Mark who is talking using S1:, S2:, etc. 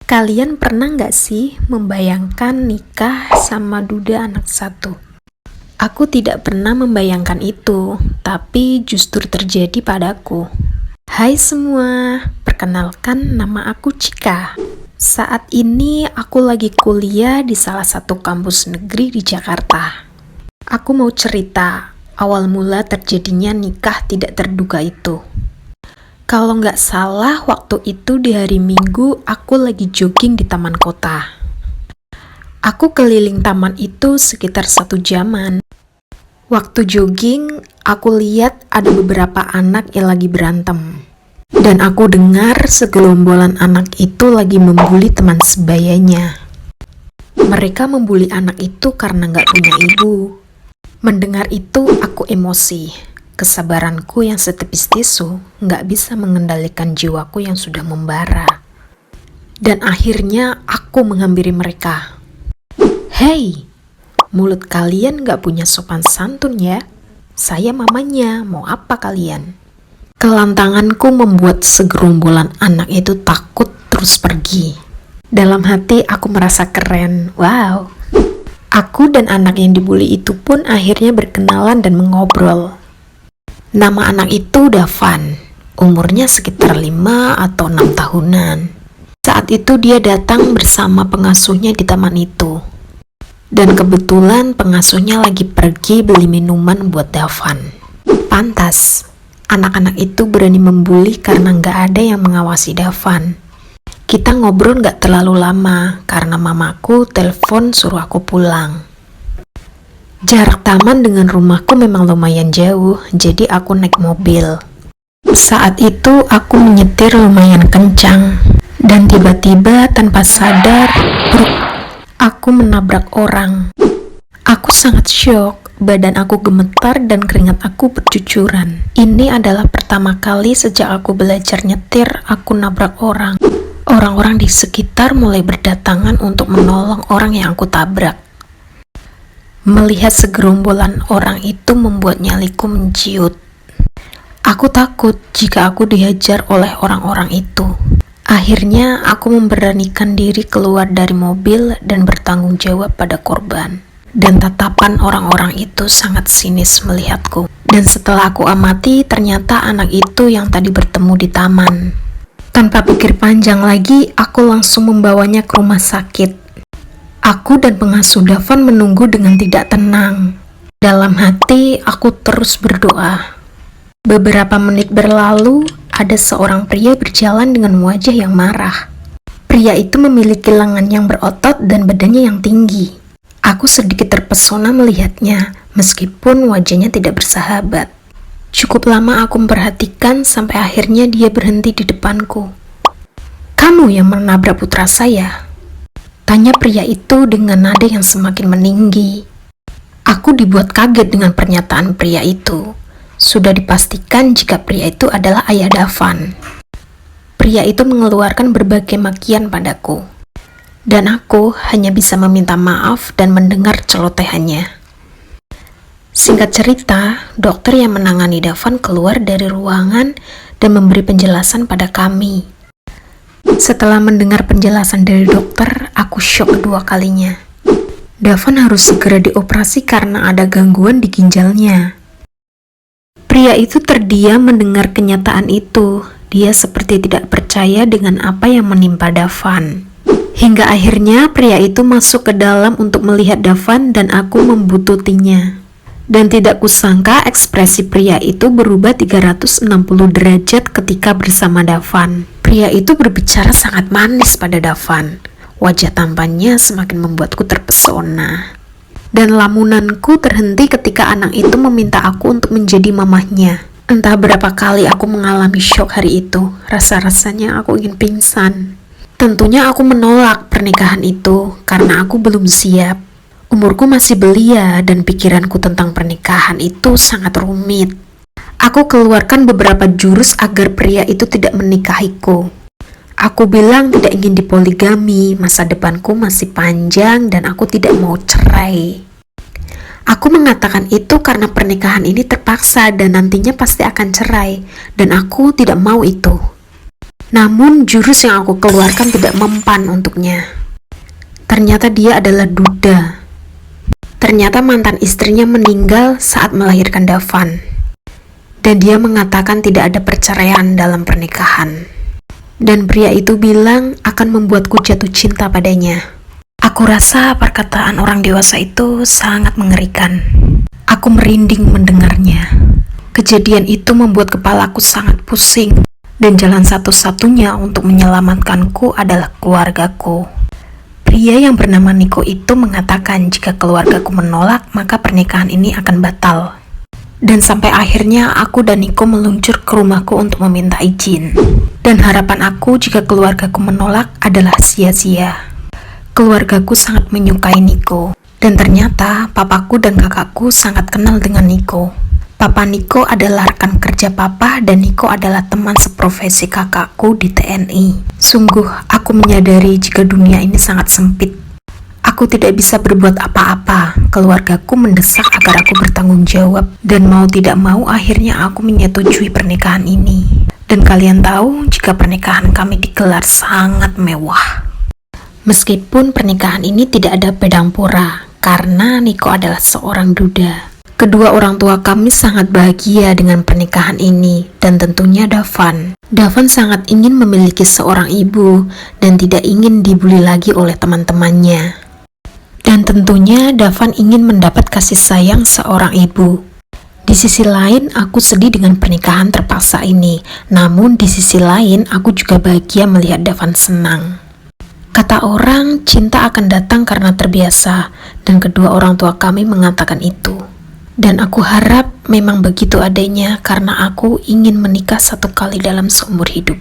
S1: Kalian pernah nggak sih membayangkan nikah sama duda anak satu? Aku tidak pernah membayangkan itu, tapi justru terjadi padaku. Hai semua, perkenalkan nama aku Cika. Saat ini aku lagi kuliah di salah satu kampus negeri di Jakarta. Aku mau cerita, awal mula terjadinya nikah tidak terduga itu. Kalau nggak salah, waktu itu di hari Minggu, aku lagi jogging di taman kota. Aku keliling taman itu sekitar 1 jaman. Waktu jogging, aku lihat ada beberapa anak yang lagi berantem. Dan aku dengar segelombolan anak itu lagi membuli teman sebayanya. Mereka membuli anak itu karena nggak punya ibu. Mendengar itu, aku emosi. Kesabaranku yang setepis tisu nggak bisa mengendalikan jiwaku yang sudah membara. Dan akhirnya aku menghampiri mereka. Hei, mulut kalian nggak punya sopan santun ya? Saya mamanya, mau apa kalian? Kelantanganku membuat segerombolan anak itu takut terus pergi. Dalam hati aku merasa keren, wow. Aku dan anak yang dibully itu pun akhirnya berkenalan dan mengobrol. Nama anak itu Davan, umurnya sekitar 5 atau 6 tahunan. Saat itu dia datang bersama pengasuhnya di taman itu. Dan kebetulan pengasuhnya lagi pergi beli minuman buat Davan. Pantas, anak-anak itu berani membuli karena nggak ada yang mengawasi Davan. Kita ngobrol nggak terlalu lama karena mamaku telepon suruh aku pulang. Jarak taman dengan rumahku memang lumayan jauh, jadi aku naik mobil. Saat itu aku menyetir lumayan kencang, dan tiba-tiba tanpa sadar, aku menabrak orang. Aku sangat syok, badan aku gemetar dan keringat aku bercucuran. Ini adalah pertama kali sejak aku belajar nyetir, aku nabrak orang. Orang-orang di sekitar mulai berdatangan untuk menolong orang yang aku tabrak. Melihat segerombolan orang itu membuat nyaliku menciut. Aku takut jika aku dihajar oleh orang-orang itu. Akhirnya aku memberanikan diri keluar dari mobil dan bertanggung jawab pada korban. Dan tatapan orang-orang itu sangat sinis melihatku. Dan setelah aku amati, ternyata anak itu yang tadi bertemu di taman. Tanpa pikir panjang lagi, aku langsung membawanya ke rumah sakit. Aku dan pengasuh Davan menunggu dengan tidak tenang. Dalam hati, aku terus berdoa. Beberapa menit berlalu, ada seorang pria berjalan dengan wajah yang marah. Pria itu memiliki lengan yang berotot dan badannya yang tinggi. Aku sedikit terpesona melihatnya, meskipun wajahnya tidak bersahabat. Cukup lama aku memperhatikan sampai akhirnya dia berhenti di depanku. "Kamu yang menabrak putra saya?" Tanya pria itu dengan nada yang semakin meninggi. Aku dibuat kaget dengan pernyataan pria itu. Sudah dipastikan jika pria itu adalah ayah Davan. Pria itu mengeluarkan berbagai makian padaku. Dan aku hanya bisa meminta maaf dan mendengar celotehannya. Singkat cerita, dokter yang menangani Davan keluar dari ruangan dan memberi penjelasan pada kami. Setelah mendengar penjelasan dari dokter, aku syok kedua kalinya. Davan harus segera dioperasi karena ada gangguan di ginjalnya. Pria itu terdiam mendengar kenyataan itu. Dia seperti tidak percaya dengan apa yang menimpa Davan. Hingga akhirnya pria itu masuk ke dalam untuk melihat Davan dan aku membututinya. Dan tidak kusangka ekspresi pria itu berubah 360 derajat ketika bersama Davan. Pria itu berbicara sangat manis pada Davan. Wajah tampannya semakin membuatku terpesona. Dan lamunanku terhenti ketika anak itu meminta aku untuk menjadi mamahnya. Entah berapa kali aku mengalami syok hari itu. Rasa-rasanya aku ingin pingsan. Tentunya aku menolak pernikahan itu karena aku belum siap. Umurku masih belia dan pikiranku tentang pernikahan itu sangat rumit. Aku keluarkan beberapa jurus agar pria itu tidak menikahiku. Aku bilang tidak ingin dipoligami, masa depanku masih panjang dan aku tidak mau cerai. Aku mengatakan itu karena pernikahan ini terpaksa dan nantinya pasti akan cerai, dan aku tidak mau itu. Namun jurus yang aku keluarkan tidak mempan untuknya. Ternyata dia adalah duda. Ternyata mantan istrinya meninggal saat melahirkan Dafan. Dan dia mengatakan tidak ada perceraian dalam pernikahan. Dan pria itu bilang akan membuatku jatuh cinta padanya. Aku rasa perkataan orang dewasa itu sangat mengerikan. Aku merinding mendengarnya. Kejadian itu membuat kepalaku sangat pusing. Dan jalan satu-satunya untuk menyelamatkanku adalah keluargaku. Pria yang bernama Niko itu mengatakan jika keluargaku menolak, maka pernikahan ini akan batal. Dan sampai akhirnya aku dan Niko meluncur ke rumahku untuk meminta izin. Dan harapan aku jika keluargaku menolak adalah sia-sia. Keluargaku sangat menyukai Niko. Dan ternyata papaku dan kakakku sangat kenal dengan Niko. Papa Niko adalah rekan kerja papa dan Niko adalah teman seprofesi kakakku di TNI. Sungguh, aku menyadari jika dunia ini sangat sempit. Aku tidak bisa berbuat apa-apa. Keluargaku mendesak agar aku bertanggung jawab dan mau tidak mau akhirnya aku menyetujui pernikahan ini. Dan kalian tahu jika pernikahan kami digelar sangat mewah. Meskipun pernikahan ini tidak ada pedang pora karena Niko adalah seorang duda. Kedua orang tua kami sangat bahagia dengan pernikahan ini dan tentunya Dafan. Dafan sangat ingin memiliki seorang ibu dan tidak ingin dibully lagi oleh teman-temannya. Dan tentunya Dafan ingin mendapat kasih sayang seorang ibu. Di sisi lain, aku sedih dengan pernikahan terpaksa ini. Namun di sisi lain, aku juga bahagia melihat Dafan senang. Kata orang, cinta akan datang karena terbiasa, dan kedua orang tua kami mengatakan itu. Dan aku harap memang begitu adanya karena aku ingin menikah satu kali dalam seumur hidup.